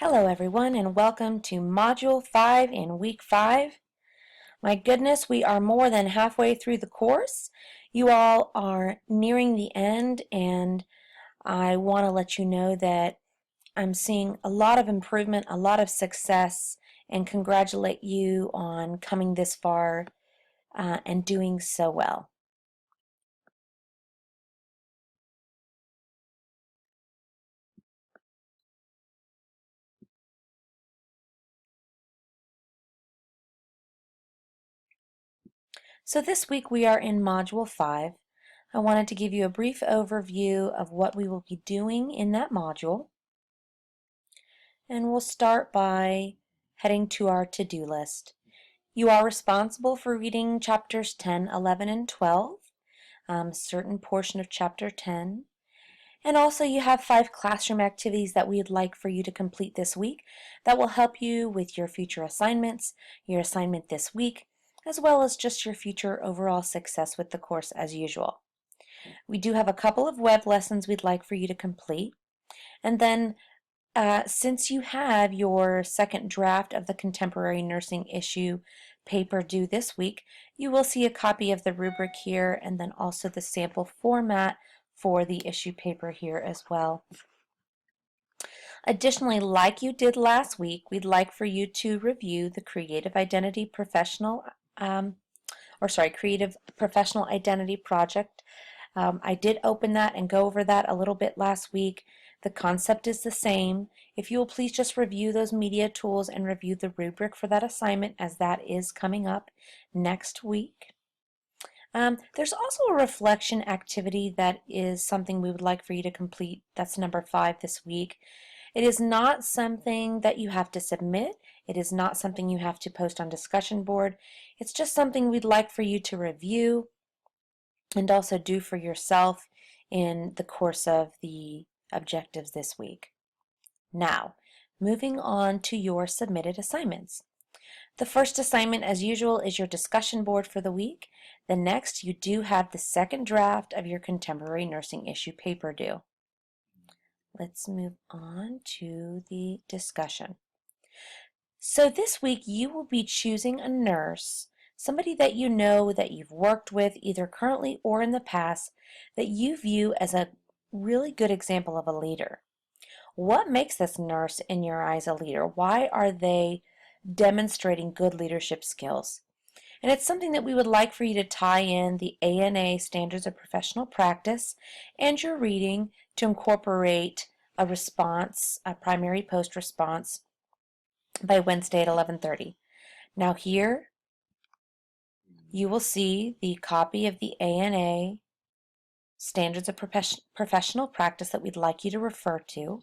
Hello everyone and welcome to Module 5 in Week 5. My goodness, we are more than halfway through the course. You all are nearing the end and I want to let you know that I'm seeing a lot of improvement, a lot of success, and congratulate you on coming this far and doing so well. So this week we are in Module 5. I wanted to give you a brief overview of what we will be doing in that module. And we'll start by heading to our to-do list. You are responsible for reading chapters 10, 11, and 12, a certain portion of chapter 10. And also you have 5 classroom activities that we'd like for you to complete this week that will help you with your future assignments, your assignment this week, as well as just your future overall success with the course as usual. We do have a couple of web lessons we'd like for you to complete. And then since you have your second draft of the Contemporary Nursing issue paper due this week, you will see a copy of the rubric here and then also the sample format for the issue paper here as well. Additionally, like you did last week, we'd like for you to review the Creative Professional Identity Project. I did open that and go over that a little bit last week. The concept is the same. If you will please just review those media tools and review the rubric for that assignment, as that is coming up next week. There's also a reflection activity that is something we would like for you to complete. That's number 5 this week. It is not something that you have to submit. It is not something you have to post on discussion board. It's just something we'd like for you to review and also do for yourself in the course of the objectives this week. Now, moving on to your submitted assignments. The first assignment, as usual, is your discussion board for the week. The next, you do have the second draft of your Contemporary Nursing issue paper due. Let's move on to the discussion. So this week, you will be choosing a nurse, somebody that you know that you've worked with either currently or in the past that you view as a really good example of a leader. What makes this nurse in your eyes a leader? Why are they demonstrating good leadership skills? And it's something that we would like for you to tie in the ANA Standards of Professional Practice and your reading to incorporate a response, a primary post response by Wednesday at 11:30. Now here you will see the copy of the ANA Standards of Professional Practice that we'd like you to refer to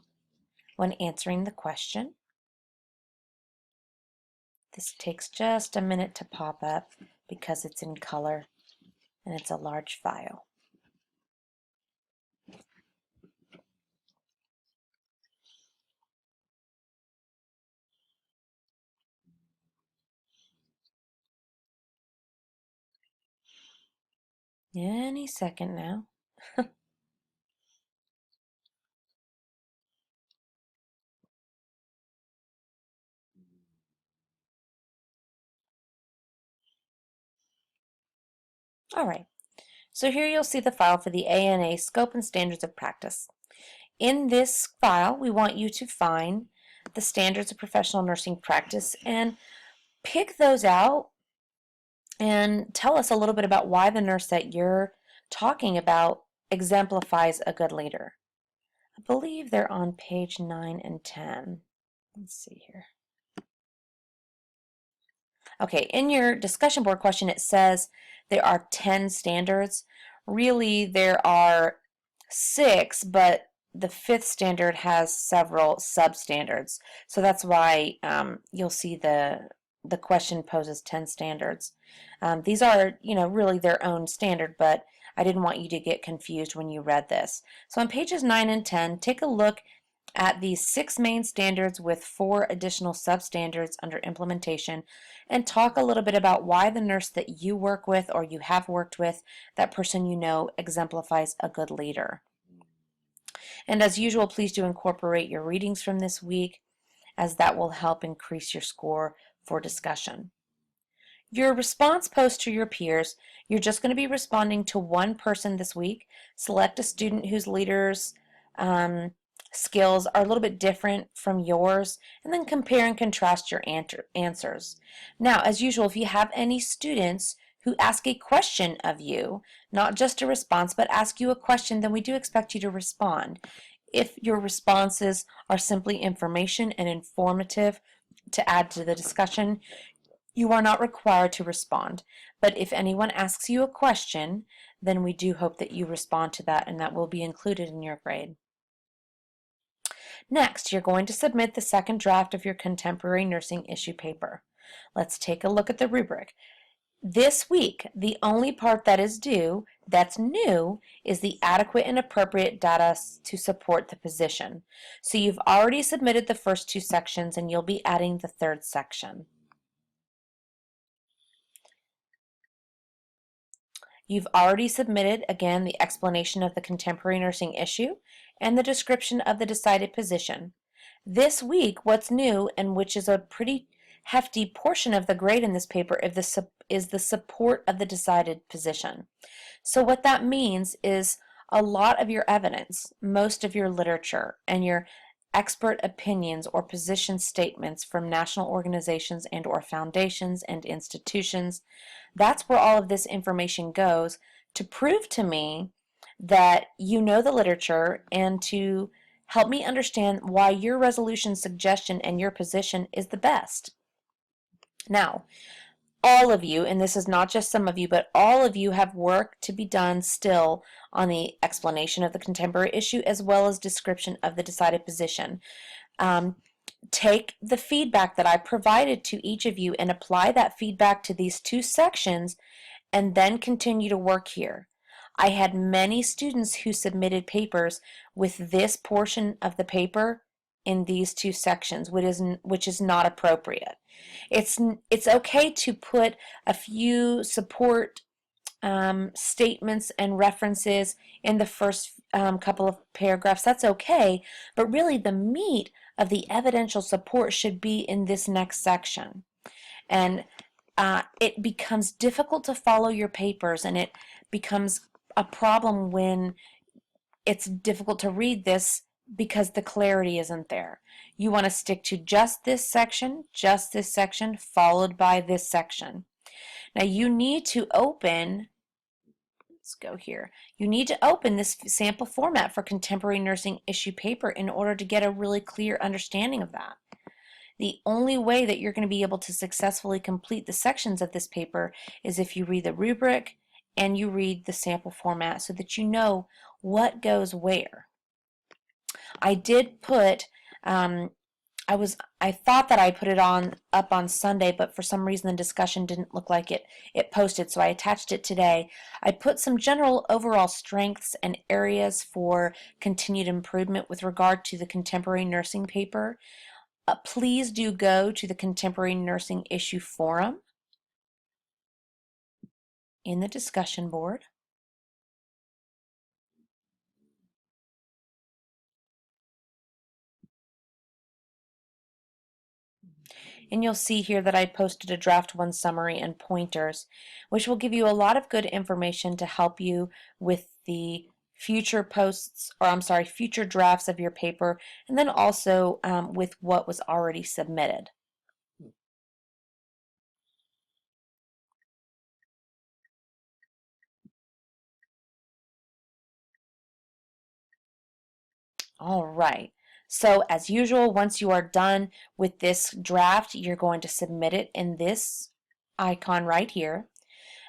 when answering the question. This takes just a minute to pop up because it's in color and it's a large file. Any second now. All right, so here you'll see the file for the ANA Scope and Standards of Practice. In this file, we want you to find the Standards of Professional Nursing Practice and pick those out and tell us a little bit about why the nurse that you're talking about exemplifies a good leader. I believe they're on page 9 and 10. Let's see here. Okay, in your discussion board question, it says there are 10 standards. Really, there are 6, but the 5th standard has several substandards. So that's why you'll see the question poses 10 standards. These are, really their own standard, but I didn't want you to get confused when you read this. So on pages 9 and 10, take a look at these 6 main standards with 4 additional substandards under implementation and talk a little bit about why the nurse that you work with or you have worked with, that person you know, exemplifies a good leader. And as usual, please do incorporate your readings from this week as that will help increase your score for discussion. Your response post to your peers, you're just going to be responding to one person this week. Select a student whose leaders skills are a little bit different from yours, and then compare and contrast your answers. Now, as usual, if you have any students who ask a question of you, not just a response, but ask you a question, then we do expect you to respond. If your responses are simply information and informative to add to the discussion, you are not required to respond. But if anyone asks you a question, then we do hope that you respond to that, and that will be included in your grade. Next, you're going to submit the second draft of your contemporary nursing issue paper. Let's take a look at the rubric. This week, the only part that is due, that's new, is the adequate and appropriate data to support the position. So you've already submitted the first two sections, and you'll be adding the third section. You've already submitted, again, the explanation of the contemporary nursing issue and the description of the decided position. This week, what's new, and which is a pretty hefty portion of the grade in this paper, is the support of the decided position. So what that means is a lot of your evidence, most of your literature, and your expert opinions or position statements from national organizations and or foundations and institutions. That's where all of this information goes to prove to me that you know the literature and to help me understand why your resolution suggestion and your position is the best. Now, all of you, and this is not just some of you, but all of you have work to be done still on the explanation of the contemporary issue as well as description of the decided position. Take the feedback that I provided to each of you and apply that feedback to these two sections and then continue to work here. I had many students who submitted papers with this portion of the paper in these two sections, which is not appropriate. It's okay to put a few support statements and references in the first couple of paragraphs. That's okay, but really the meat of the evidential support should be in this next section. And it becomes difficult to follow your papers, and it becomes a problem when it's difficult to read this because the clarity isn't there. You want to stick to just this section, followed by this section. Now you need to open, let's go here, you need to open this sample format for contemporary nursing issue paper in order to get a really clear understanding of that. The only way that you're going to be able to successfully complete the sections of this paper is if you read the rubric and you read the sample format so that you know what goes where. I did put, I thought that I put it up on Sunday, but for some reason the discussion didn't look like it posted, so I attached it today. I put some general overall strengths and areas for continued improvement with regard to the contemporary nursing paper. Please do go to the Contemporary Nursing Issue Forum in the discussion board. And you'll see here that I posted a draft one summary and pointers, which will give you a lot of good information to help you with the future future drafts of your paper, and then also with what was already submitted. All right. So as usual, once you are done with this draft, you're going to submit it in this icon right here.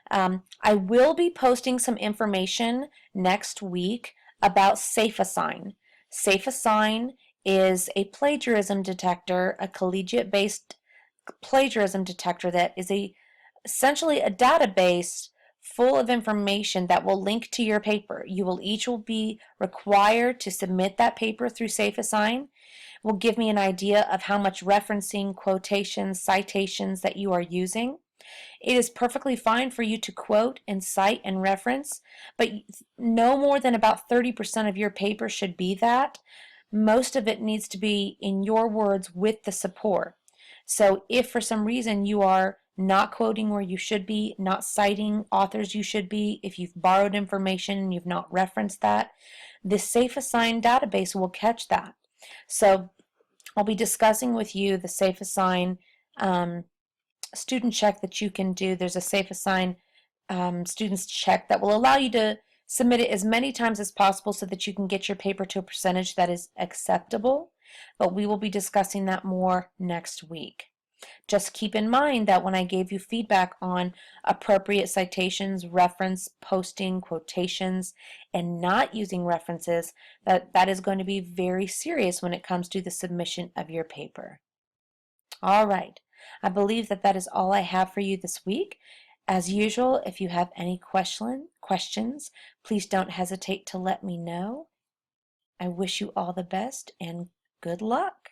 I will be posting some information next week about SafeAssign. SafeAssign is a plagiarism detector, a collegiate-based plagiarism detector that is essentially a database full of information that will link to your paper. You will each be required to submit that paper through SafeAssign. Will give me an idea of how much referencing, quotations, citations that you are using. It is perfectly fine for you to quote and cite and reference, but no more than about 30% of your paper should be that. Most of it needs to be in your words with the support. So if for some reason you are not quoting where you should be, not citing authors you should be, if you've borrowed information and you've not referenced that, the Safe Assign database will catch that. So I'll be discussing with you the Safe Assign student check that you can do. There's a Safe Assign students check that will allow you to submit it as many times as possible so that you can get your paper to a percentage that is acceptable. But we will be discussing that more next week. Just keep in mind that when I gave you feedback on appropriate citations, reference, posting, quotations, and not using references, that is going to be very serious when it comes to the submission of your paper. All right. I believe that is all I have for you this week. As usual, if you have any questions, please don't hesitate to let me know. I wish you all the best and good luck.